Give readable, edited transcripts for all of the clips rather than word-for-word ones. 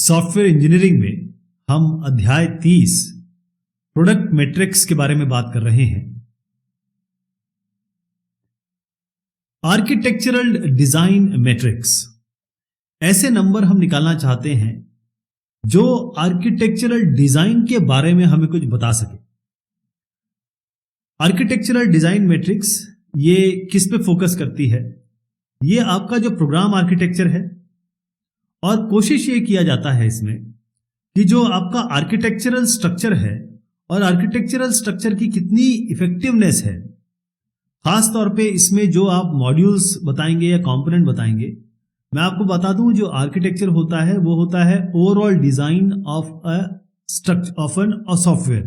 Software engineering में हम अध्याय 30 प्रोडक्ट मैट्रिक्स के बारे में बात कर रहे हैं। आर्किटेक्चरल डिजाइन मैट्रिक्स ऐसे नंबर हम निकालना चाहते हैं जो आर्किटेक्चरल डिजाइन के बारे में हमें कुछ बता सके। आर्किटेक्चरल डिजाइन मैट्रिक्स ये किस पे फोकस करती है? ये आपका जो प्रोग्राम आर्किटेक्चर है, और कोशिश ये किया जाता है इसमें कि जो आपका आर्किटेक्चरल स्ट्रक्चर है और आर्किटेक्चरल स्ट्रक्चर की कितनी इफेक्टिवनेस है, खास तौर पे इसमें जो आप मॉड्यूल्स बताएंगे या कंपोनेंट बताएंगे। मैं आपको बता दूं, जो आर्किटेक्चर होता है वो होता है overall design of a structure of an software.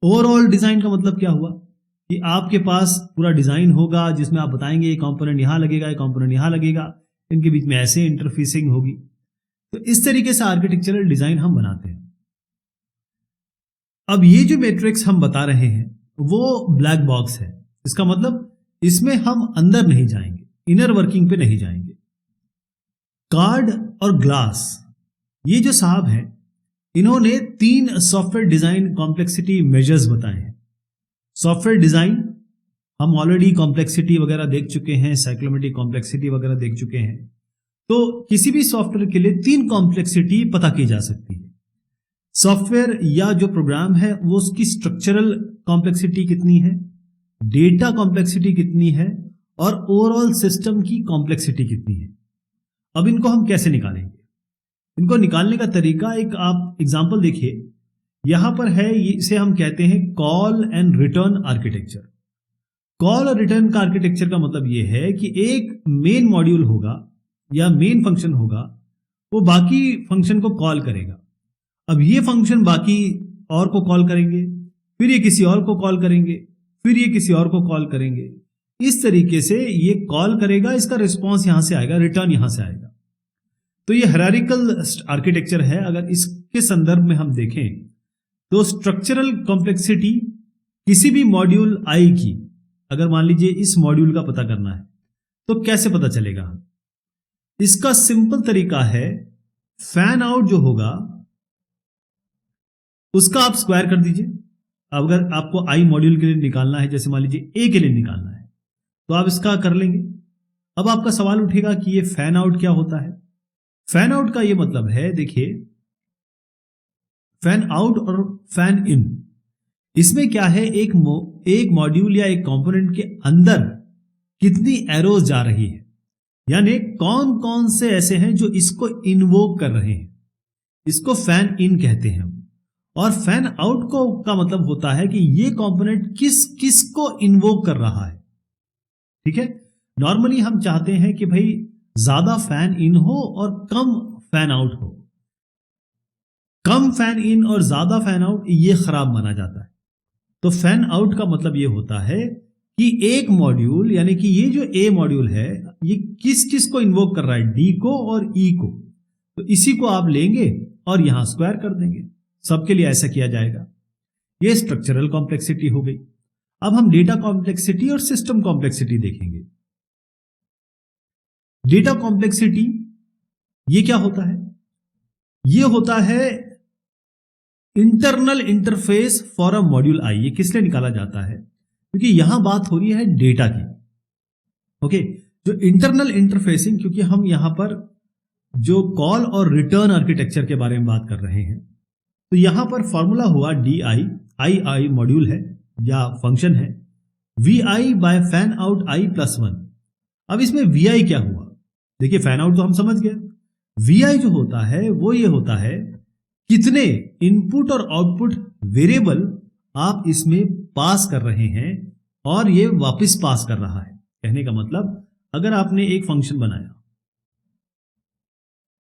Overall design का मतलब क्या हुआ कि आपके पास पूरा डिजाइन होगा जिसमें आप बताएंगे ये कंपोनेंट यहां लगेगा, ये कंपोनेंट यहां लगेगा, इनके बीच में ऐसे इंटरफेसिंग होगी। तो इस तरीके से आर्किटेक्चरल डिजाइन हम बनाते हैं। अब ये जो मैट्रिक्स हम बता रहे हैं वो ब्लैक बॉक्स है। इसका मतलब इसमें हम अंदर नहीं जाएंगे, इनर वर्किंग पे नहीं जाएंगे। कार्ड और ग्लास ये जो साहब हैं, इन्होंने 3 सॉफ्टवेयर डिजाइन कॉम्प्लेक्सिटी मेजर्स बताए हैं। सॉफ्टवेयर डिजाइन हम ऑलरेडी कॉम्प्लेक्सिटी वगैरह देख चुके हैं, साइक्लोमेट्रिक कॉम्प्लेक्सिटी वगैरह देख चुके हैं। तो किसी भी सॉफ्टवेयर के लिए 3 कॉम्प्लेक्सिटी पता की जा सकती है। सॉफ्टवेयर या जो प्रोग्राम है वो उसकी स्ट्रक्चरल कॉम्प्लेक्सिटी कितनी है, डेटा कॉम्प्लेक्सिटी कितनी है, और ओवरऑल सिस्टम की कॉम्प्लेक्सिटी कितनी है। अब इनको हम कैसे निकालेंगे? इनको निकालने का तरीका, एक आप एग्जांपल देखिए, यहां पर है, इसे हम कहते हैं call and return architecture. Call और रिटर्न का आर्किटेक्चर का मतलब यह है कि एक मेन मॉड्यूल होगा या मेन फंक्शन होगा, वो बाकी फंक्शन को कॉल करेगा। अब ये फंक्शन बाकी और को कॉल करेंगे, फिर ये किसी और को कॉल करेंगे, फिर ये किसी और को कॉल करेंगे। इस तरीके से ये कॉल करेगा, इसका रिस्पॉन्स यहां से आएगा, रिटर्न यहां से आएगा। तो ये हायरार्किकल आर्किटेक्चर है। अगर इसके संदर्भ में हम देखें तो स्ट्रक्चरल कॉम्प्लेक्सिटी किसी भी मॉड्यूल आई की, अगर मान लीजिए इस मॉड्यूल का पता करना है तो कैसे पता चलेगा? इसका सिंपल तरीका है, फैन आउट जो होगा उसका आप स्क्वायर कर दीजिए। अगर आपको आई मॉड्यूल के लिए निकालना है, जैसे मान लीजिए ए के लिए निकालना है, तो आप इसका कर लेंगे। अब आपका सवाल उठेगा कि ये फैन आउट क्या होता है? फैन आउट का ये मतलब है, देखिए, फैन आउट और फैन इन, इसमें क्या है, एक मॉड्यूल या एक कंपोनेंट के अंदर कितनी एरोज जा रही है, यानी कौन कौन से ऐसे हैं जो इसको इन्वोक कर रहे हैं, इसको फैन इन कहते हैं। और फैन आउट को का मतलब होता है कि ये कंपोनेंट किस को इन्वोक कर रहा है। ठीक है, नॉर्मली हम चाहते हैं कि भाई ज्यादा फैन इन हो और कम फैन आउट हो। कम फैन इन और ज्यादा फैन आउट ये खराब माना जाता है। तो फैन आउट का मतलब ये होता है कि एक मॉड्यूल, यानी कि ये जो ए मॉड्यूल है, ये किस को इन्वोक कर रहा है, डी को और ई को। तो इसी को आप लेंगे और यहां स्क्वायर कर देंगे। सबके लिए ऐसा किया जाएगा। ये स्ट्रक्चरल कॉम्प्लेक्सिटी हो गई। अब हम डेटा कॉम्प्लेक्सिटी और सिस्टम कॉम्प्लेक्सिटी देखेंगे। डेटा कॉम्प्लेक्सिटी ये क्या होता है? ये होता है internal interface for a module आई। ये किस लिए निकाला जाता है? क्योंकि यहां बात हो रही है डेटा की। ओके, जो इंटरनल इंटरफेसिंग, क्योंकि हम यहां पर जो कॉल और रिटर्न आर्किटेक्चर के बारे में बात कर रहे हैं, तो यहां पर फॉर्मूला हुआ डी आई मॉड्यूल है या फंक्शन है, V I by fan out I plus 1। अब इसमें वी आई क्या हुआ? देखिए, फैन आउट तो हम समझ गए। वी आई जो होता है वो ये होता है कितने इनपुट और आउटपुट वेरिएबल आप इसमें पास कर रहे हैं और ये वापस पास कर रहा है। कहने का मतलब, अगर आपने एक फंक्शन बनाया,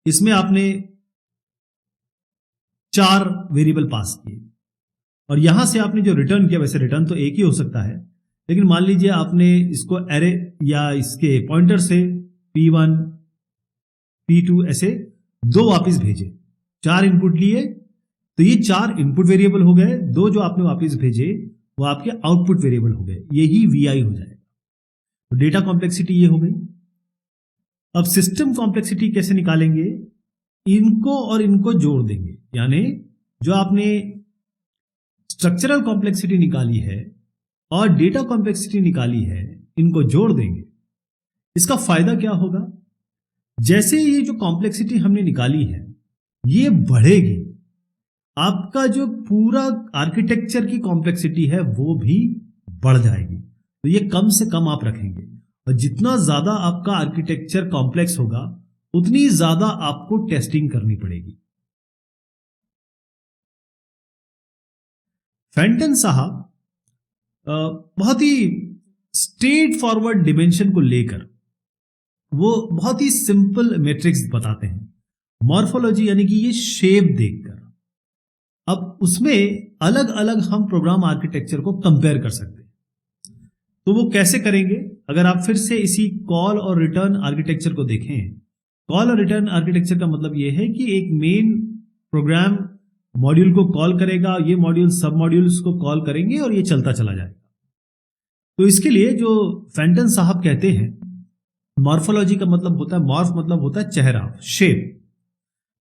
इसमें आपने 4 वेरिएबल पास किए और यहां से आपने जो रिटर्न किया, वैसे रिटर्न तो एक ही हो सकता है, लेकिन मान लीजिए आपने इसको एरे या इसके पॉइंटर से P1 P2 ऐसे 2 वापस भेजे। 4 इनपुट लिए तो ये 4 इनपुट वेरिएबल हो गए, 2 जो आपने वापस भेजे वो आपके आउटपुट वेरिएबल हो गए। यही VI हो जाएगा। तो डेटा कॉम्प्लेक्सिटी ये हो गई। अब सिस्टम कॉम्प्लेक्सिटी कैसे निकालेंगे? इनको और इनको जोड़ देंगे, यानी जो आपने स्ट्रक्चरल कॉम्प्लेक्सिटी निकाली है और डेटा कॉम्प्लेक्सिटी निकाली है, इनको जोड़ देंगे। इसका फायदा क्या होगा? जैसे ये जो कॉम्प्लेक्सिटी हमने निकाली है ये बढ़ेगी, आपका जो पूरा आर्किटेक्चर की कॉम्प्लेक्सिटी है वो भी बढ़ जाएगी। तो ये कम से कम आप रखेंगे, और जितना ज्यादा आपका आर्किटेक्चर कॉम्प्लेक्स होगा उतनी ज्यादा आपको टेस्टिंग करनी पड़ेगी। फेंटन साहब बहुत ही स्ट्रेट फॉरवर्ड डिमेंशन को लेकर वो बहुत ही सिंपल मैट्रिक्स बताते हैं, मॉर्फोलॉजी यानी कि ये शेप देखकर। अब उसमें अलग अलग हम प्रोग्राम आर्किटेक्चर को कंपेयर कर सकते हैं। तो वो कैसे करेंगे? अगर आप फिर से इसी कॉल और रिटर्न आर्किटेक्चर को देखें, कॉल और रिटर्न आर्किटेक्चर का मतलब ये है कि एक मेन प्रोग्राम मॉड्यूल को कॉल करेगा, ये मॉड्यूल सब मॉड्यूल्स को कॉल करेंगे और ये चलता चला जाएगा। तो इसके लिए जो फेंटन साहब कहते हैं, मॉर्फोलॉजी का मतलब होता है, मॉर्फ मतलब होता है चेहरा, शेप।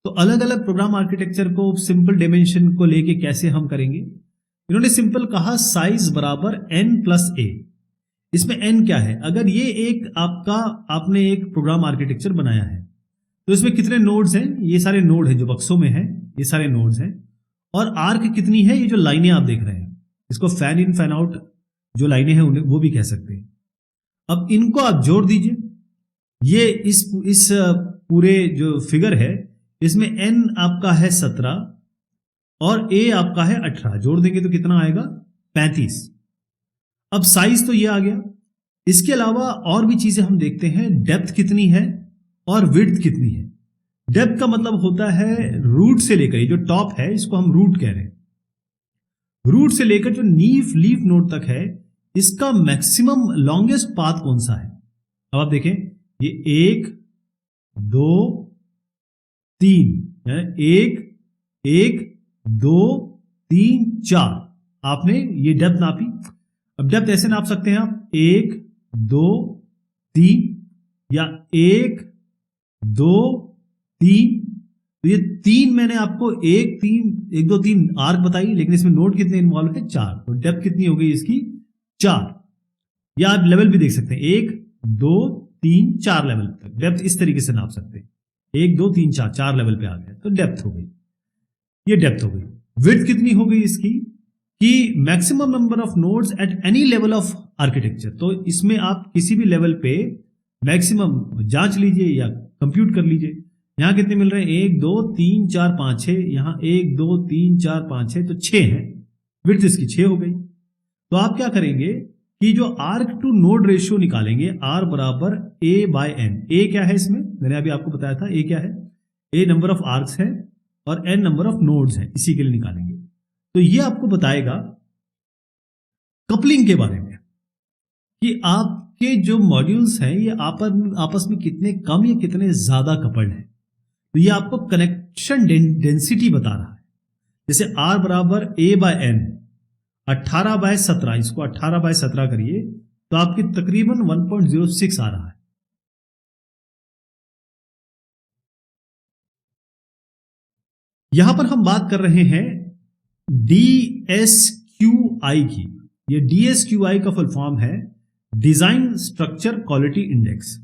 तो अलग अलग प्रोग्राम आर्किटेक्चर को सिंपल डायमेंशन को लेके कैसे हम करेंगे? इन्होंने सिंपल कहा साइज बराबर n+a। इसमें n क्या है? अगर ये एक आपने एक प्रोग्राम आर्किटेक्चर बनाया है तो इसमें कितने नोड्स हैं? ये सारे नोड हैं जो बक्सों में हैं, ये सारे नोड्स हैं। और आर्क कितनी है? ये जो लाइनें आप देख रहे हैं, इसको फैन इन फैन आउट जो लाइनें हैं उन्हें वो भी कह सकते हैं। अब इनको आप जोड़ दीजिए। ये इस पूरे जो फिगर है इसमें n आपका है 17 और a आपका है 18, जोड़ देंगे तो कितना आएगा? 35। अब साइज तो ये आ गया। इसके अलावा और भी चीजें हम देखते हैं, डेप्थ कितनी है और विड्थ कितनी है। डेप्थ का मतलब होता है रूट से लेकर, ये जो टॉप है इसको हम रूट कह रहे हैं, रूट से लेकर जो लीफ नोड तक है इसका मैक्सिमम लॉन्गेस्ट पाथ कौन सा है। अब आप देखें, ये 1 2 3, 1 1 2 3 4, आपने ये डेप्थ नापी। अब डेप्थ ऐसे नाप सकते हैं आप 1 2 3 या 1 2 3। तो ये 3 मैंने आपको 1 2 3 आर्क बताई, लेकिन इसमें नोड कितने इन्वॉल्व है? 4। तो डेप्थ कितनी हो गई इसकी? 4। या आप लेवल भी देख सकते हैं, 1 2 3 4 लेवल तक डेप्थ इस तरीके से नाप सकते हैं। 1 2 3 4, 4 लेवल पे आ गया तो डेप्थ हो गई, ये डेप्थ हो गई। विड्थ कितनी हो गई इसकी? कि maximum number of nodes at any level of architecture. तो इसमें आप किसी भी लेवल पे मैक्सिमम जांच लीजिए या कंप्यूट कर लीजिए। यहां कितने मिल रहे हैं? 1 2 3 4 5 6, यहां 1 2 3 4 5 6, तो 6 है। विड्थ इसकी 6 हो गई। तो आप क्या करेंगे कि जो आर्क टू नोड रेशियो निकालेंगे, R बराबर A/n। A क्या है इसमें? मैंने अभी आपको बताया था A क्या है। A नंबर ऑफ आर्क्स है और n नंबर ऑफ नोड्स है, इसी के लिए निकालेंगे। तो ये आपको बताएगा कपलिंग के बारे में कि आपके जो मॉड्यूल्स हैं ये आपस में कितने कम या कितने ज्यादा कपल्ड हैं। तो ये आपको कनेक्शन डेंसिटी बता रहा है। जैसे R बराबर A/n 18/17, इसको 18/17 करिए तो आपकी तकरीबन 1.06 आ रहा है। यहां पर हम बात कर रहे हैं DSQI की। ये DSQI का फुल फॉर्म है डिजाइन स्ट्रक्चर क्वालिटी इंडेक्स।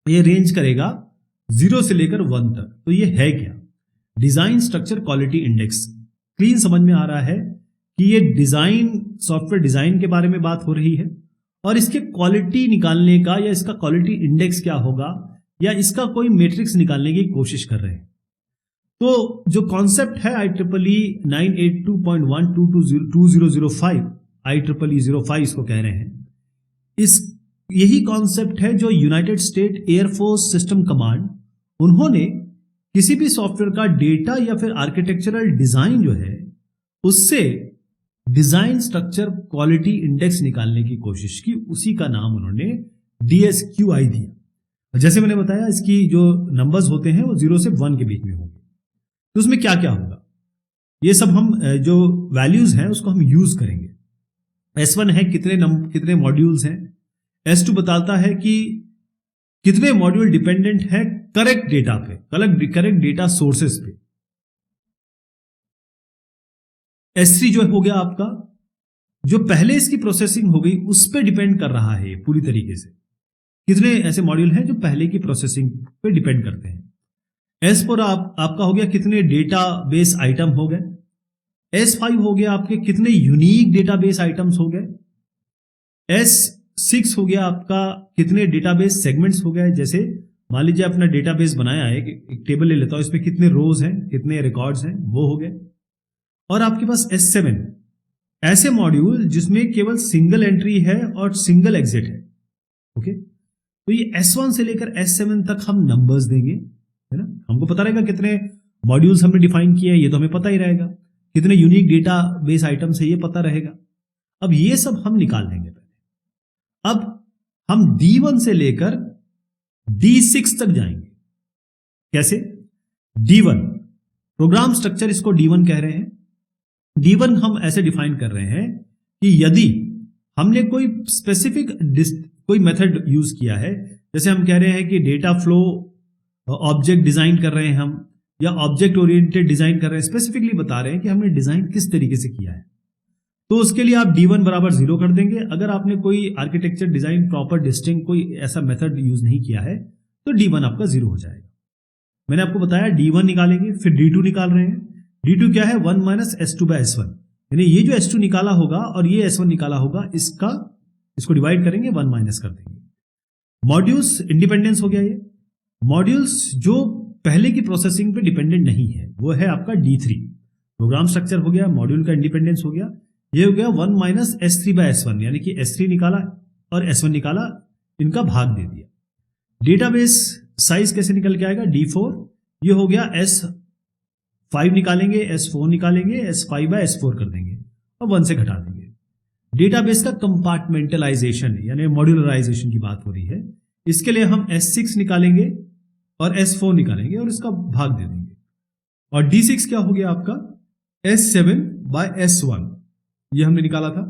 ये रेंज करेगा 0 से लेकर 1 तक। तो ये है क्या? Design structure quality index. Clean समझ में आ रहा है कि ये डिजाइन, सॉफ्टवेयर डिजाइन के बारे में बात हो रही है और इसके क्वालिटी निकालने का या इसका क्वालिटी इंडेक्स क्या होगा या इसका कोई मैट्रिक्स निकालने की कोशिश कर रहे हैं। तो जो कॉन्सेप्ट है IEEE 982.1222005, IEEE 05 इसको कह रहे हैं, यही कॉन्सेप्ट है जो United state air force system command, उन्होंने किसी भी सॉफ्टवेयर का डेटा या फिर आर्किटेक्चरल डिजाइन जो है उससे डिजाइन स्ट्रक्चर क्वालिटी इंडेक्स निकालने की कोशिश की, उसी का नाम उन्होंने DSQI दिया। जैसे मैंने बताया इसकी जो नंबर्स होते हैं वो 0 से 1 के बीच में होंगे। तो उसमें क्या क्या होगा ये सब हम जो वैल्यूज हैं उसको हम यूज करेंगे। S1 है कितने मॉड्यूल्स हैं, S2 बताता है कि कितने मॉड्यूल डिपेंडेंट है करेक्ट डेटा पे, करेक्ट डेटा सोर्सेस पे। S3 जो हो गया आपका, जो पहले इसकी प्रोसेसिंग हो गई उस पे डिपेंड कर रहा है पूरी तरीके से। कितने ऐसे मॉड्यूल हैं जो पहले की प्रोसेसिंग पे डिपेंड करते हैं। S4 आपका हो गया कितने डेटाबेस आइटम हो गए। S5 हो गया आपके कितने यूनिक डेटाबेस आइटम्स हो गए। S6 हो गया आपका कितने डेटाबेस सेगमेंट्स हो गए। जैसे मान लीजिए अपना डेटाबेस बनाया है, एक टेबल ले लेता हूं, इसमें कितने रोज हैं, कितने रिकॉर्ड्स हैं, वो हो गए। और आपके पास S7 ऐसे मॉड्यूल जिसमें केवल सिंगल एंट्री है और सिंगल एग्जिट है। ओके, तो ये S1 से लेकर S7 तक हम नंबर्स देंगे, है ना। हमको पता रहेगा कितने मॉड्यूल्स हमने डिफाइन किए हैं, ये तो हमें पता ही रहेगा। कितने यूनिक डेटाबेस आइटम्स है ये पता रहेगा। अब ये सब हम निकाल लेंगे पहले। अब हम D1 से लेकर D6 तक जाएंगे। कैसे? D1 प्रोग्राम स्ट्रक्चर, इसको D1 कह रहे हैं। D1 हम ऐसे डिफाइन कर रहे हैं कि यदि हमने कोई स्पेसिफिक कोई मेथड यूज किया है, जैसे हम कह रहे हैं कि डेटा फ्लो ऑब्जेक्ट डिजाइन कर रहे हैं हम, या ऑब्जेक्ट ओरिएंटेड डिजाइन कर रहे हैं, स्पेसिफिकली बता रहे हैं कि हमने डिजाइन किस तरीके से किया है, तो उसके लिए आप D1 बराबर 0 कर देंगे। अगर आपने कोई आर्किटेक्चर डिजाइन प्रॉपर डिस्टिंक्ट कोई ऐसा मेथड यूज नहीं किया है तो D1 आपका 0 हो जाएगा। मैंने आपको बताया D1 निकालेंगे, फिर D2 निकाल रहे हैं। D2 क्या है? 1 माइनस S2 बाय S1, यानी ये जो S2 निकाला होगा और ये S1 निकाला होगा, इसको डिवाइड करेंगे, 1 माइनस कर देंगे। मॉड्यूल्स इंडिपेंडेंस हो गया। ये मॉड्यूल्स जो पहले की प्रोसेसिंग पे डिपेंडेंट नहीं है वो है आपका D3। प्रोग्राम स्ट्रक्चर हो गया, मॉड्यूल का इंडिपेंडेंस हो गया। ये हो गया 1 माइनस S3 बाय S1, यानी कि S3 निकाला और S1 निकाला, इनका भाग दे दिया। डेटाबेस साइज कैसे निकल के आएगा? D4। ये हो गया S5 निकालेंगे, S4 निकालेंगे, S5 बाय S4 कर देंगे और 1 से घटा देंगे। डेटाबेस का कंपार्टमेंटलाइजेशन यानी मॉड्यूलराइजेशन की बात हो रही है। इसके लिए हम S6 निकालेंगे और S4 निकालेंगे और इसका भाग दे देंगे। और D6 क्या हो गया आपका? S7 बाय S1, ये हमने निकाला था।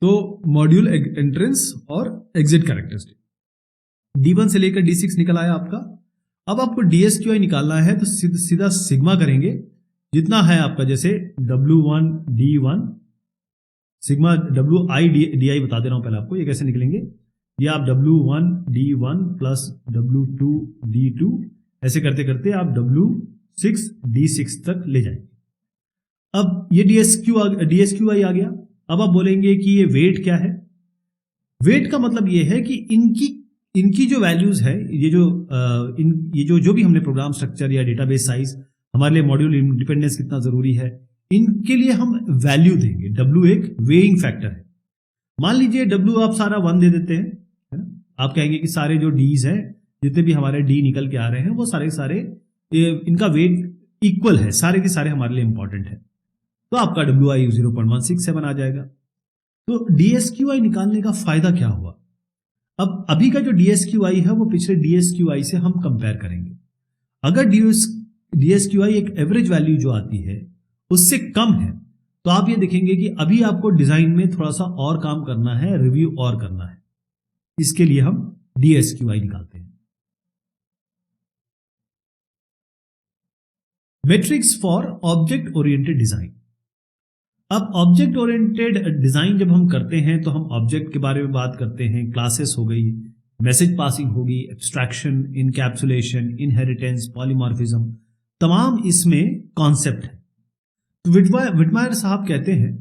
तो मॉड्यूल एंट्रेंस और एग्जिट कैरेक्टरिस्टिक D1 से लेकर D6 निकल आया आपका। अब आपको DSQI निकालना है तो सीधा सिग्मा करेंगे, जितना है आपका, जैसे W1 D1 sigma WI DI बता दे रहा हूं पहले आपको, ये कैसे निकलेंगे। ये आप W1 D1 plus W2 D2 ऐसे करते करते आप W6 D6 तक ले जाएंगे। अब ये DSQI आ गया। अब आप बोलेंगे कि ये वेट क्या है। वेट का मतलब ये है कि इनकी जो वैल्यूज है, ये जो भी हमने प्रोग्राम स्ट्रक्चर या डेटाबेस साइज, हमारे लिए मॉड्यूल इंडिपेंडेंस कितना जरूरी है, इनके लिए हम वैल्यू देंगे। W एक वेइंग फैक्टर है। मान लीजिए W आप सारा 1 दे देते हैं, है ना। आप कहेंगे कि सारे जो D's हैं, जितने भी हमारे D निकल के आ रहे हैं, वो सारे इनका वेट इक्वल है, सारे के सारे हमारे लिए इंपॉर्टेंट है, तो आपका WI 0.167 आ जाएगा। तो DSQI निकालने का फायदा क्या हुआ? अब अभी का जो DSQI है वो पिछले DSQI से हम कंपेयर करेंगे। अगर DSQI एक एवरेज वैल्यू जो आती है उससे कम है, तो आप ये देखेंगे कि अभी आपको डिजाइन में थोड़ा सा और काम करना है, रिव्यू और करना है। इसके लिए हम DSQI निकालते हैं। Matrix for object oriented design. अब ऑब्जेक्ट ओरिएंटेड डिजाइन जब हम करते हैं तो हम ऑब्जेक्ट के बारे में बात करते हैं। क्लासेस हो गई, मैसेज पासिंग होगी, एब्स्ट्रैक्शन, इनकैप्सुलेशन, इनहेरिटेंस, पॉलीमॉर्फिज्म, तमाम इसमें कॉन्सेप्ट है। तो विटमायर साहब कहते हैं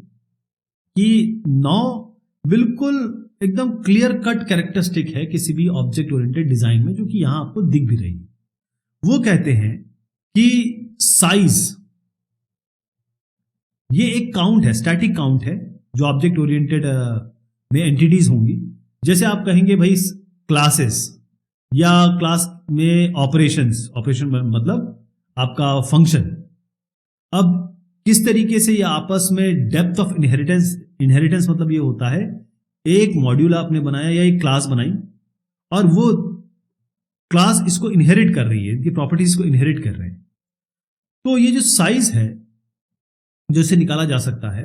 कि 9 बिल्कुल एकदम क्लियर कट कैरेक्टरिस्टिक है किसी भी ऑब्जेक्ट ओरिएंटेड डिजाइन में, जो कि यहां आपको दिख भी रही है। वो कहते हैं कि साइज, ये एक काउंट है, स्टैटिक काउंट है, जो ऑब्जेक्ट ओरिएंटेड में एंटिटीज होंगी। जैसे आप कहेंगे भाई क्लासेस, या क्लास में ऑपरेशन मतलब आपका फंक्शन। अब किस तरीके से ये आपस में डेप्थ ऑफ इनहेरिटेंस मतलब ये होता है, एक मॉड्यूल आपने बनाया या एक क्लास बनाई और वो क्लास इसको इनहेरिट कर रही है, इनकी प्रॉपर्टीज को इनहेरिट कर रहे हैं। तो ये जो साइज है जो इसे निकाला जा सकता है,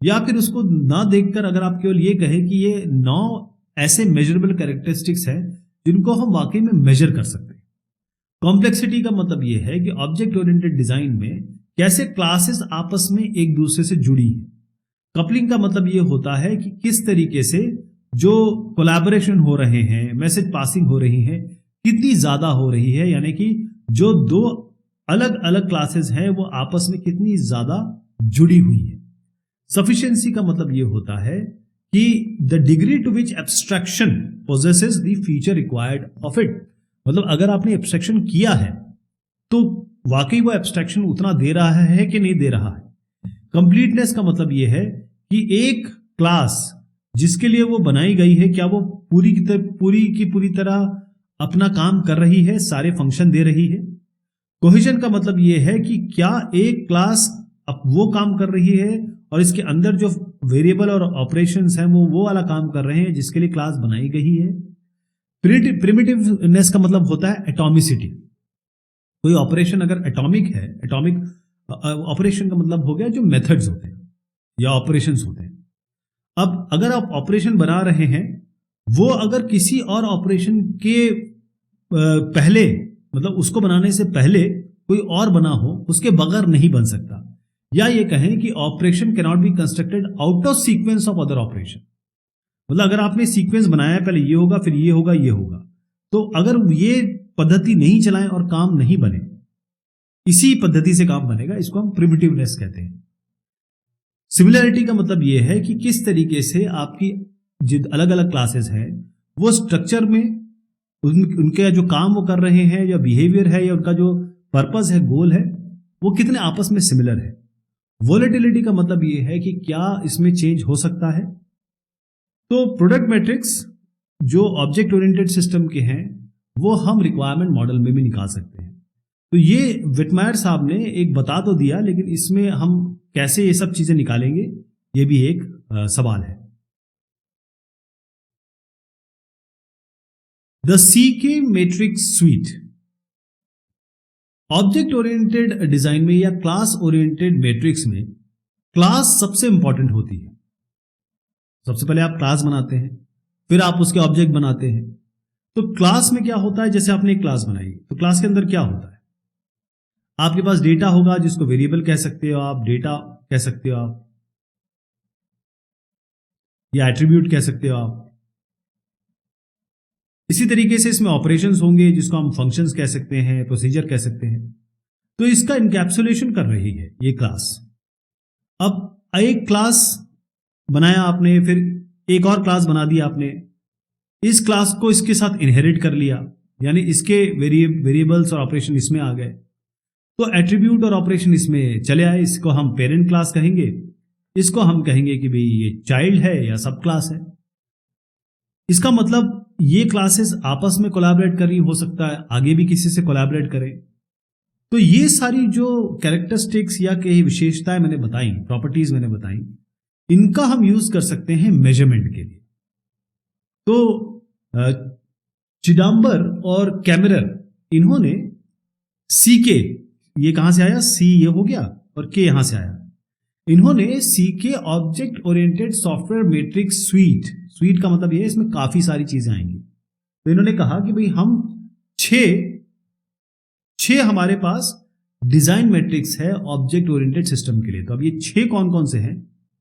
या फिर उसको ना देखकर अगर आप केवल ये कहें कि ये 9 ऐसे मेजरेबल कैरेक्टरिस्टिक्स हैं जिनको हम वाकई में मेजर कर सकते हैं, कॉम्प्लेक्सिटी का मतलब यह है कि ऑब्जेक्ट ओरिएंटेड डिजाइन में कैसे क्लासेस आपस में एक दूसरे से जुड़ी है। कपलिंग का मतलब यह होता है कि किस तरीके से जो कोलैबोरेशन हो रहे हैं, मैसेज पासिंग हो रही है, कितनी ज्यादा हो रही है, यानी कि जो दो अलग अलग क्लासेस हैं वो आपस में कितनी ज्यादा जुड़ी हुई है। सफिशिएंसी का मतलब यह होता है कि the degree to which abstraction possesses the feature required of it, मतलब अगर आपने एब्स्ट्रैक्शन किया है तो वाकई वो एब्स्ट्रैक्शन उतना दे रहा है कि नहीं दे रहा है। कंप्लीटनेस का मतलब यह है कि एक क्लास जिसके लिए वो बनाई गई है, क्या वो पूरी तरह अपना काम कर रही है, सारे फंक्शन दे रही है। कोहेजन का मतलब यह है कि क्या एक क्लास अब वो काम कर रही है और इसके अंदर जो वेरिएबल और ऑपरेशंस हैं वो वाला काम कर रहे हैं जिसके लिए क्लास बनाई गई है। प्रिमिटिवनेस का मतलब होता है एटॉमिसिटी। कोई ऑपरेशन अगर एटॉमिक है, एटॉमिक ऑपरेशन का मतलब हो गया जो मेथड्स होते हैं या ऑपरेशंस होते हैं। अब अगर आप ऑपरेशन बना रहे हैं, वो अगर किसी और ऑपरेशन के पहले, मतलब उसको बनाने से पहले कोई और बना हो, उसके बगैर नहीं बन सकता। या ये कहें कि operation can not be constructed out of sequence of other operation. मतलब अगर आपने सीक्वेंस बनाया, पहले ये होगा, फिर ये होगा, ये होगा, तो अगर ये पद्धति नहीं चलाएं और काम नहीं बने, इसी पद्धति से काम बनेगा, इसको हम प्रिमिटिवनेस कहते हैं। सिमिलैरिटी का मतलब यह है कि किस तरीके से आपकी जो अलग अलग क्लासेस हैं वो स्ट्रक्चर में उनके जो काम वो कर रहे हैं, या बिहेवियर है, या उनका जो पर्पस है, गोल है, वो कितने आपस में सिमिलर है। वोलेटिलिटी का मतलब यह है कि क्या इसमें चेंज हो सकता है। तो प्रोडक्ट मैट्रिक्स जो ऑब्जेक्ट ओरिएंटेड सिस्टम के हैं वो हम रिक्वायरमेंट मॉडल में भी निकाल सकते हैं। तो ये विटमायर साहब ने एक बता तो दिया, लेकिन इसमें हम कैसे ये सब चीजें निकालेंगे, ये भी एक सवाल है। The CK metrics suite. Object oriented design में या क्लास ओरिएंटेड मैट्रिक्स में क्लास सबसे इंपॉर्टेंट होती है। सबसे पहले आप क्लास बनाते हैं, फिर आप उसके ऑब्जेक्ट बनाते हैं। तो क्लास में क्या होता है, जैसे आपने एक क्लास बनाई, तो क्लास के अंदर क्या होता है, आपके पास डेटा होगा जिसको वेरिएबल कह सकते हो आप, डेटा कह सकते हो आप, या एट्रीब्यूट कह सकते हो आप। इसी तरीके से इसमें ऑपरेशंस होंगे जिसको हम फंक्शंस कह सकते हैं, प्रोसीजर कह सकते हैं। तो इसका इनकैप्सुलेशन कर रही है ये क्लास। अब एक क्लास बनाया आपने, फिर एक और क्लास बना दी आपने, इस क्लास को इसके साथ इनहेरिट कर लिया, यानी इसके वेरिएबल्स और ऑपरेशन इसमें आ गए, तो एट्रीब्यूट और ऑपरेशन इसमें चले आए। इसको हम पेरेंट क्लास कहेंगे, इसको हम कहेंगे कि भाई ये चाइल्ड है या सब क्लास है। इसका मतलब ये क्लासेस आपस में कोलैबोरेट कर रही, हो सकता है आगे भी किसी से कोलैबोरेट करें। तो ये सारी जो कैरेक्टरिस्टिक्स या कई विशेषताएं मैंने बताई, प्रॉपर्टीज मैंने बताई, इनका हम यूज कर सकते हैं मेजरमेंट के लिए। तो चिदम्बर और कैमरर, इन्होंने सीके, ये कहां से आया, सी ये हो गया और के यहां से आया, इन्होंने CK object oriented software metrics suite का मतलब ये है इसमें काफी सारी चीजें आएंगी। तो इन्होंने कहा कि भाई हम छह हमारे पास डिजाइन मैट्रिक्स है ऑब्जेक्ट ओरिएंटेड सिस्टम के लिए। तो अब ये 6 कौन कौन से हैं,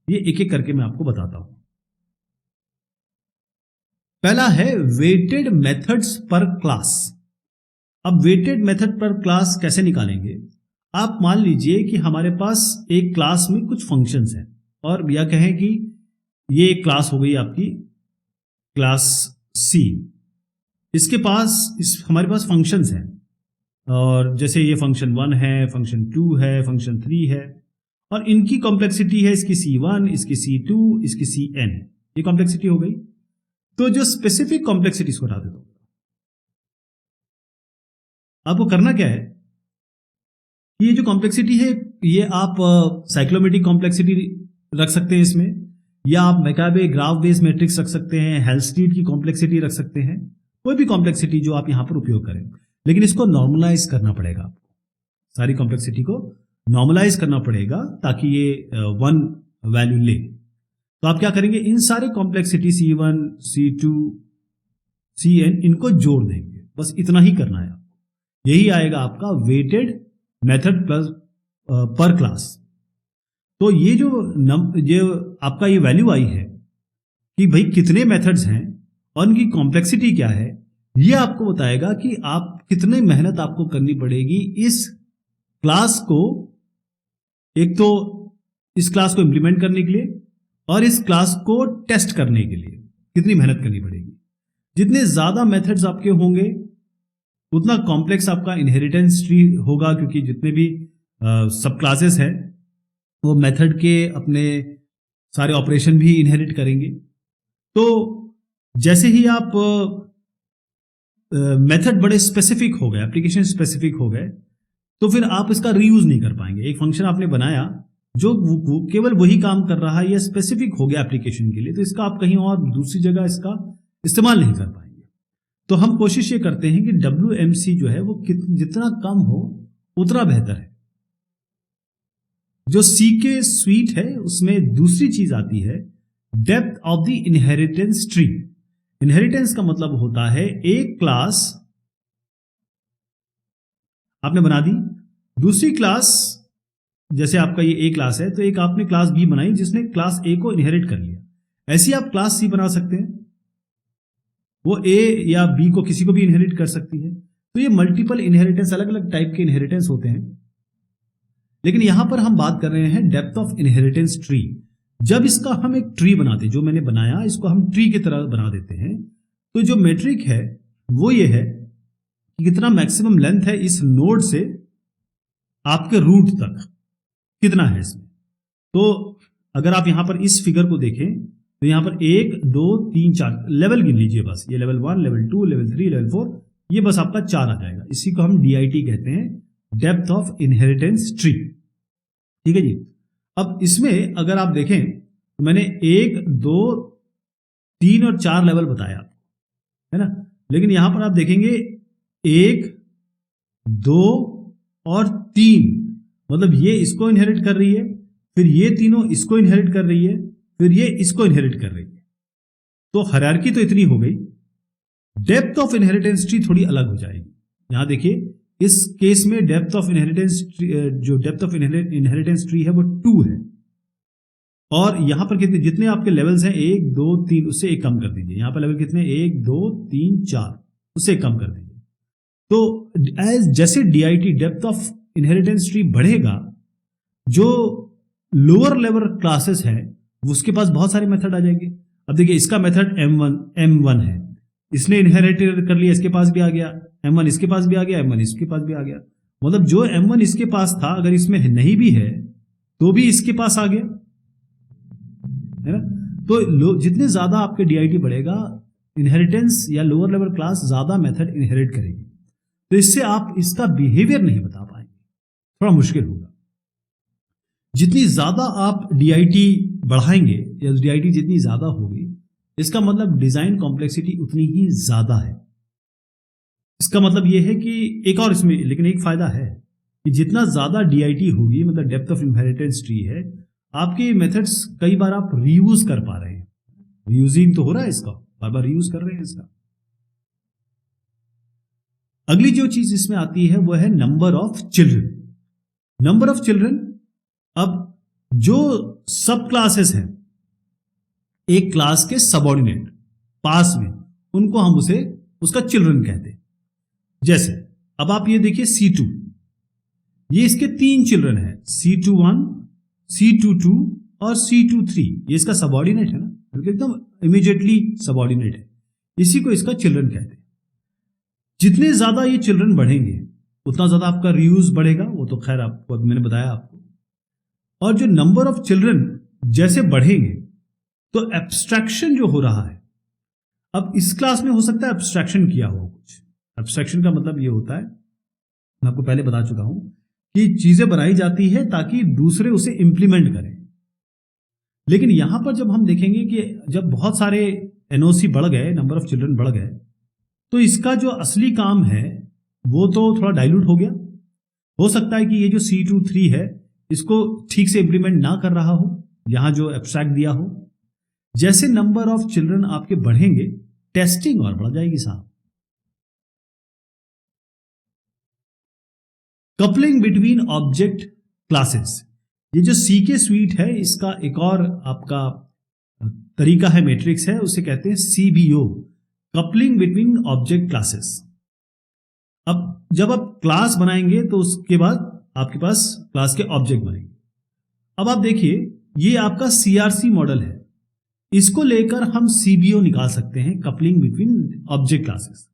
ये एक एक करके मैं आपको बताता हूं। पहला है वेटेड मेथड्स पर क्लास। अब वेटेड मेथड पर क्लास कैसे निकालेंगे, आप मान लीजिए कि हमारे पास एक क्लास में कुछ फंक्शंस हैं, और या कहें कि ये एक क्लास हो गई आपकी क्लास सी, इसके पास हमारे पास फंक्शंस हैं, और जैसे ये फंक्शन 1 है, फंक्शन 2 है, फंक्शन 3 है, और इनकी कॉम्प्लेक्सिटी है इसकी C1, इसकी C2, इसकी Cn, ये कॉम्प्लेक्सिटी हो गई। तो जो स्पेसिफिक कॉम्प्लेक्सिटीज को हटा देता हूं। आपको करना क्या है, ये जो कॉम्प्लेक्सिटी है ये आप साइक्लोमेटिक कॉम्प्लेक्सिटी रख सकते हैं इसमें, या आप मैकाबे ग्राफ बेस्ड मैट्रिक्स रख सकते हैं, हेल्स्टीड की कॉम्प्लेक्सिटी रख सकते हैं, कोई भी कॉम्प्लेक्सिटी जो आप यहां पर उपयोग करें। लेकिन इसको नॉर्मलाइज करना पड़ेगा आपको, सारी कॉम्प्लेक्सिटी को नॉर्मलाइज करना पड़ेगा ताकि ये 1 वैल्यू ले। तो आप क्या करेंगे, इन सारे कॉम्प्लेक्सिटी C1, C2, Cn, इनको जोड़ देंगे, बस इतना ही करना है। यही आएगा आपका वेटेड मेथड प्लस पर क्लास। तो ये जो आपका ये वैल्यू आई है कि भाई कितने मेथड्स हैं और उनकी कॉम्प्लेक्सिटी क्या है, ये आपको बताएगा कि आप कितने मेहनत आपको करनी पड़ेगी इस क्लास को, एक तो इस क्लास को इंप्लीमेंट करने के लिए और इस क्लास को टेस्ट करने के लिए कितनी मेहनत करनी पड़ेगी। जितने ज्यादा मेथड्स आपके होंगे उतना कॉम्प्लेक्स आपका इनहेरिटेंस ट्री होगा, क्योंकि जितने भी सब क्लासेस हैं वो मेथड के अपने सारे ऑपरेशन भी इनहेरिट करेंगे। तो जैसे ही आप मेथड बड़े स्पेसिफिक हो गए, एप्लीकेशन स्पेसिफिक हो गए, तो फिर आप इसका रीयूज नहीं कर पाएंगे। एक फंक्शन आपने बनाया जो केवल वही काम कर रहा है या स्पेसिफिक हो गया एप्लीकेशन के लिए, तो इसका आप कहीं और दूसरी जगह इसका इस्तेमाल नहीं कर पाएंगे। तो हम कोशिश ये करते हैं कि WMC जो है वो जितना कम हो उतना बेहतर है। जो CK स्वीट है उसमें दूसरी चीज आती है depth of the inheritance tree. Inheritance का मतलब होता है एक क्लास आपने बना दी, दूसरी क्लास, जैसे आपका ये A क्लास है तो एक आपने क्लास B बनाई जिसने क्लास A को इनहेरिट कर लिया। ऐसी आप क्लास C बना सकते हैं, वो A या B को किसी को भी इनहेरिट कर सकती है। तो ये मल्टीपल इनहेरिटेंस, अलग अलग टाइप के इनहेरिटेंस होते हैं। लेकिन यहां पर हम बात कर रहे हैं डेप्थ ऑफ इनहेरिटेंस ट्री। जब इसका हम एक ट्री बनाते हैं, जो मैंने बनाया इसको हम ट्री की तरह बना देते हैं, तो जो मेट्रिक है वो ये है कि कितना मैक्सिमम लेंथ है इस नोड से आपके रूट तक, कितना है इसमें। तो अगर आप यहां पर इस फिगर को देखें तो यहां पर 1 2 3 4 लेवल गिन लीजिए बस। ये लेवल 1, लेवल 2, लेवल 3, लेवल 4, ये बस आपका 4 आ जाएगा। इसी को हम DIT कहते हैं, डेप्थ ऑफ इनहेरिटेंस ट्री। ठीक है जी। अब इसमें अगर आप देखें तो मैंने 1 2 3 और 4 लेवल बताया, है ना। लेकिन यहां पर आप देखेंगे 1 2 और 3, मतलब ये इसको इनहेरिट कर रही है, फिर ये तीनों इसको इनहेरिट कर रही है, फिर ये इसको इनहेरिट कर रही है। तो हायरार्की तो इतनी हो गई, डेप्थ ऑफ इनहेरिटेंस ट्री थोड़ी अलग हो जाएगी। यहां देखिए इस केस में डेप्थ ऑफ इनहेरिटेंस, जो डेप्थ ऑफ इनहेरिटेंस ट्री है वो 2 है, और यहां पर कितने, जितने आपके लेवल्स हैं 1 2 3, उससे एक कम कर दीजिए। यहां पर लेवल कितने, 1 2 3 4, उससे कम कर दीजिए। तो जैसे DIT depth of inheritance tree बढ़ेगा, जो लोअर लेवल क्लासेस है उसके पास बहुत सारे मेथड आ जाएंगे। अब देखिए इसका मेथड M1 है, इसने इनहेरिट कर लिया, इसके पास भी आ गया, M1 इसके पास भी आ गया, M1 इसके पास भी आ गया। मतलब जो M1 इसके पास था अगर इसमें नहीं भी है तो भी इसके पास आ गया, है ना। तो जितने ज्यादा आपके DIT बढ़ेगा, इनहेरिटेंस या लोअर लेवल क्लास ज्यादा मेथड इनहेरिट करेगी, तो इससे आप इसका बिहेवियर नहीं बता पाएंगे, थोड़ा मुश्किल होगा। जितनी ज्यादा आप DIT बढ़ाएंगे या DIT जितनी ज्यादा होगी, इसका मतलब डिजाइन कॉम्प्लेक्सिटी उतनी ही ज्यादा है। इसका मतलब यह है कि एक और इसमें लेकिन एक फायदा है कि जितना ज्यादा DIT होगी, मतलब डेप्थ ऑफ इनहेरिटेंस ट्री है, आपके मेथड्स कई बार आप रीयूज कर पा रहे हैं। रीयूजिंग तो हो रहा है, इसका बार बार रीयूज कर रहे हैं इसका। अगली जो चीज इसमें आती है वो है number of children. Number of children, अब जो सब क्लासेस हैं एक क्लास के सबऑर्डिनेट पास में, उनको हम उसका चिल्ड्रन कहते हैं। जैसे अब आप ये देखिए C2, ये इसके 3 चिल्ड्रन है, C21, C22 और C23। ये इसका सबऑर्डिनेट है ना, एकदम इमीडिएटली सबऑर्डिनेट है, इसी को इसका चिल्ड्रन कहते हैं। जितने ज्यादा ये चिल्ड्रन बढ़ेंगे उतना ज्यादा आपका रीयूज बढ़ेगा, वो तो खैर आपको मैंने बताया आपको। और जो नंबर ऑफ चिल्ड्रन जैसे बढ़ेंगे तो एब्स्ट्रैक्शन जो हो रहा है, अब इस क्लास में हो सकता है एब्स्ट्रैक्शन किया हो कुछ। एब्स्ट्रैक्शन का मतलब ये होता है, मैं आपको पहले बता चुका हूं, कि चीजें बनाई जाती है ताकि दूसरे उसे इंप्लीमेंट करें। लेकिन यहां पर जब हम देखेंगे कि जब बहुत सारे NOC बढ़ गए, नंबर ऑफ चिल्ड्रन बढ़ गए, तो इसका जो असली काम है वो तो थोड़ा डाइल्यूट हो गया। हो सकता है कि ये जो C23 है इसको ठीक से इंप्लीमेंट ना कर रहा हो, यहां जो एब्स्ट्रैक्ट दिया हो। जैसे नंबर ऑफ चिल्ड्रन आपके बढ़ेंगे, टेस्टिंग और बढ़ जाएगी साहब। कपलिंग बिटवीन ऑब्जेक्ट क्लासेस, ये जो सीके स्वीट है इसका एक और आपका तरीका है, मैट्रिक्स है, उसे कहते हैं CBO, coupling between object classes. अब जब आप क्लास बनाएंगे तो उसके बाद आपके पास क्लास के ऑब्जेक्ट बनेंगे। अब आप देखिए ये आपका सीआरसी मॉडल है, इसको लेकर हम सीबीओ निकाल सकते हैं, coupling between object classes.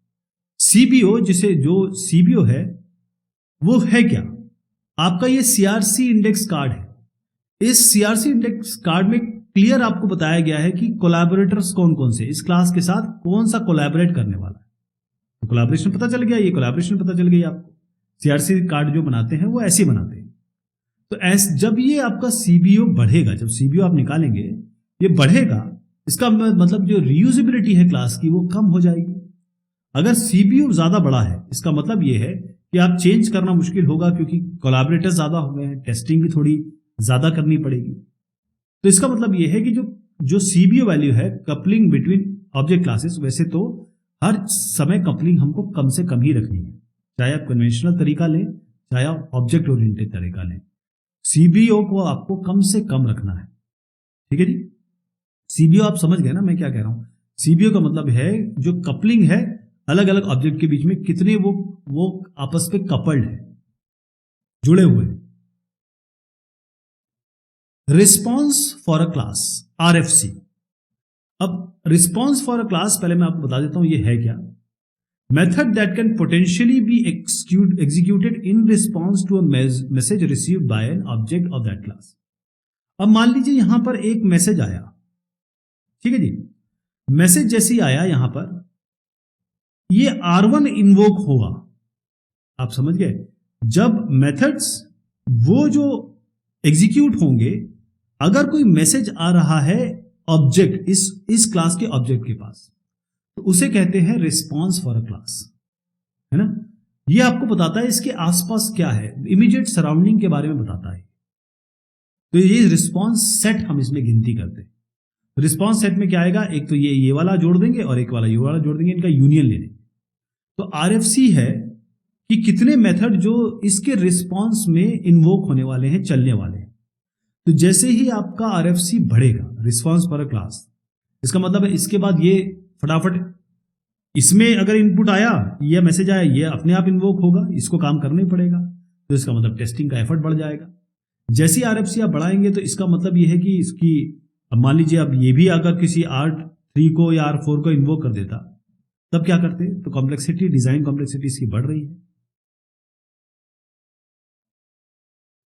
CBO जिसे जो सीबीओ है वो है क्या, आपका ये सीआरसी इंडेक्स कार्ड है। इस सीआरसी इंडेक्स कार्ड में क्लियर आपको बताया गया है कि कोलैबोरेटर्स कौन कौन से, इस क्लास के साथ कौन सा कोलैबोरेट करने वाला है। तो कोलैबोरेशन पता चल गया, ये कोलैबोरेशन पता चल गई आपको। सीआरसी कार्ड जो बनाते हैं वो ऐसे बनाते हैं। तो जब ये आपका सीबीओ बढ़ेगा, जब सीबीओ आप निकालेंगे ये बढ़ेगा, इसका मतलब जो रीयूजेबिलिटी है क्लास की वो कम हो जाएगी। अगर सीबीओ ज्यादा बड़ा है इसका मतलब ये है कि आप चेंज करना मुश्किल होगा, क्योंकि कोलैबोरेटर्स ज्यादा हो गए हैं, टेस्टिंग भी थोड़ी ज्यादा करनी पड़ेगी। तो इसका मतलब ये है कि जो सीबीओ वैल्यू है कपलिंग बिटवीन ऑब्जेक्ट क्लासेस, वैसे तो हर समय कपलिंग हमको कम से कम ही रखनी है, चाहे आप कन्वेंशनल तरीका लें चाहे आप ऑब्जेक्ट ओरिएंटेड तरीका लें, सीबीओ को आपको कम से कम रखना है। ठीक है जी, सीबीओ आप समझ गए ना मैं क्या कह रहा हूं। सीबीओ का मतलब है जो कपलिंग है अलग अलग ऑब्जेक्ट के बीच में, कितने वो आपस में कपल्ड है, जुड़े हुए हैं। Response for a class, RFC. अब रिस्पॉन्स फॉर अ क्लास पहले मैं आपको बता देता हूं ये है क्या। Method that can potentially be executed in response to a message received by an object of that class. अब मान लीजिए यहां पर एक मैसेज आया, ठीक है जी, मैसेज जैसे ही आया यहां पर ये R1 इन्वोक होगा। आप समझ गए, जब मेथड्स वो जो एग्जीक्यूट होंगे, अगर कोई मैसेज आ रहा है ऑब्जेक्ट इस क्लास के ऑब्जेक्ट के पास, तो उसे कहते हैं रिस्पॉन्स फॉर अ क्लास, है ना। ये आपको बताता है इसके आसपास क्या है, इमीडिएट सराउंडिंग के बारे में बताता है। तो ये रिस्पॉन्स सेट हम इसमें गिनती करते हैं। रिस्पॉन्स सेट में क्या आएगा, एक तो ये वाला जोड़ देंगे और एक वाला ये वाला जोड़ देंगे, इनका यूनियन ले लेंगे। तो आरएफसी है कि कितने मेथड जो इसके रिस्पॉन्स में इन्वोक होने वाले हैं, चलने वाले हैं। तो जैसे ही आपका आरएफसी बढ़ेगा, रिस्पॉन्स पर क्लास, इसका मतलब है इसके बाद ये फटाफट इसमें अगर इनपुट आया या मैसेज आया, ये अपने आप इन्वोक होगा, इसको काम करना ही पड़ेगा। तो इसका मतलब टेस्टिंग का एफर्ट बढ़ जाएगा। जैसे आरएफसी आप बढ़ाएंगे तो इसका मतलब ये है कि इसकी, अब मान लीजिए अब ये भी अगर किसी R3 को या R4 को इन्वोक कर देता, तब क्या करते, तो कॉम्प्लेक्सिटी, डिजाइन कॉम्प्लेक्सिटी इसकी बढ़ रही है।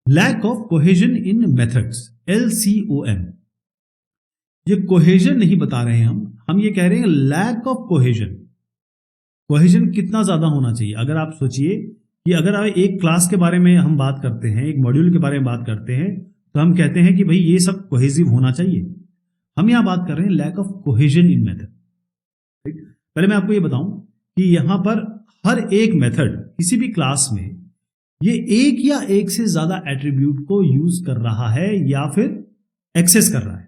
Lack of cohesion in methods, LCOM। ये कोहेजन नहीं बता रहे हैं हम ये कह रहे हैं लैक ऑफ कोहेजन। कोहेजन कितना ज्यादा होना चाहिए, अगर आप सोचिए कि अगर एक क्लास के बारे में हम बात करते हैं, एक मॉड्यूल के बारे में बात करते हैं, तो हम कहते हैं कि भाई ये सब कोहेसिव होना चाहिए। हम यहां बात कर रहे हैं lack of cohesion in method. पहले मैं आपको ये बताऊं कि यहां पर हर एक मेथड किसी भी क्लास में ये एक या एक से ज्यादा एट्रीब्यूट को यूज कर रहा है या फिर एक्सेस कर रहा है।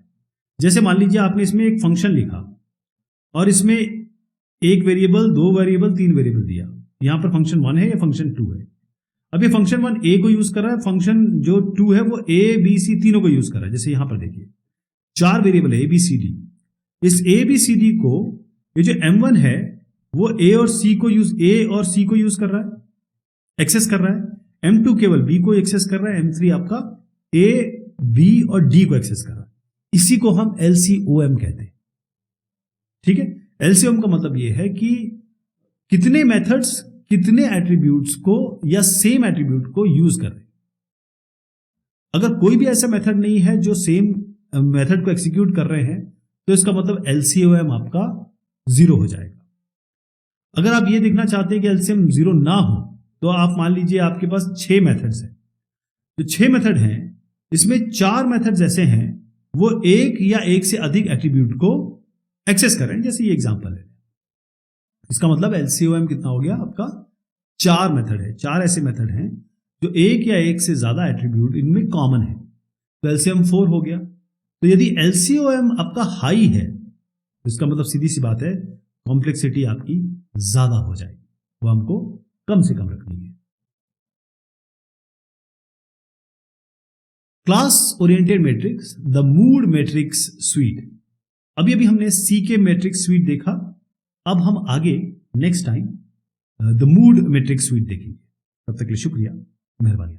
जैसे मान लीजिए आपने इसमें एक फंक्शन लिखा और इसमें एक वेरिएबल, दो वेरिएबल, तीन वेरिएबल दिया। यहां पर फंक्शन 1 है या फंक्शन 2 है। अब ये फंक्शन 1 ए को यूज कर रहा है, फंक्शन जो 2 है वो ए बी सी तीनों को यूज कर रहा है। जैसे यहां पर देखिए 4 वेरिएबल है ए बी सी डी। इस ए बी सी डी को ये जो M1 है वो ए और सी को यूज कर रहा है, एक्सेस कर रहा है। M2 केवल बी को एक्सेस कर रहा है। M3 आपका ए, बी और डी को एक्सेस कर रहा है। इसी को हम LCOM कहते हैं। ठीक है, LCOM का मतलब यह है कि कितने मेथड्स कितने एट्रीब्यूट्स को या सेम एट्रीब्यूट को यूज कर रहे हैं। अगर कोई भी ऐसा मेथड नहीं है जो सेम मेथड को एग्जीक्यूट कर रहे हैं, तो इसका मतलब LCOM आपका 0 हो जाएगा। अगर आप ये देखना चाहते हैं कि LCOM 0 ना हो, तो आप मान लीजिए आपके पास 6 मेथड्स हैं। जो 6 मेथड हैं इसमें 4 मेथड्स ऐसे हैं वो एक या एक से अधिक एट्रीब्यूट को एक्सेस कर रहे हैं। जैसे ये एग्जांपल है, इसका मतलब LCOM कितना हो गया आपका, 4 मेथड है। 4 ऐसे मेथड हैं जो एक या एक से ज्यादा एट्रीब्यूट इनमें कॉमन है, तो LCOM 4 हो गया। तो यदि LCOM आपका हाई है तो इसका मतलब सीधी सी बात है कॉम्प्लेक्सिटी आपकी ज्यादा हो जाएगी, वो हमको कम से कम रखनी है। Class oriented metrics, the MOOD metrics suite. अभी हमने सी के मैट्रिक्स सुइट देखा, अब हम आगे next time the MOOD metrics suite देखेंगे। तब तक के लिए शुक्रिया, मेहरबानी।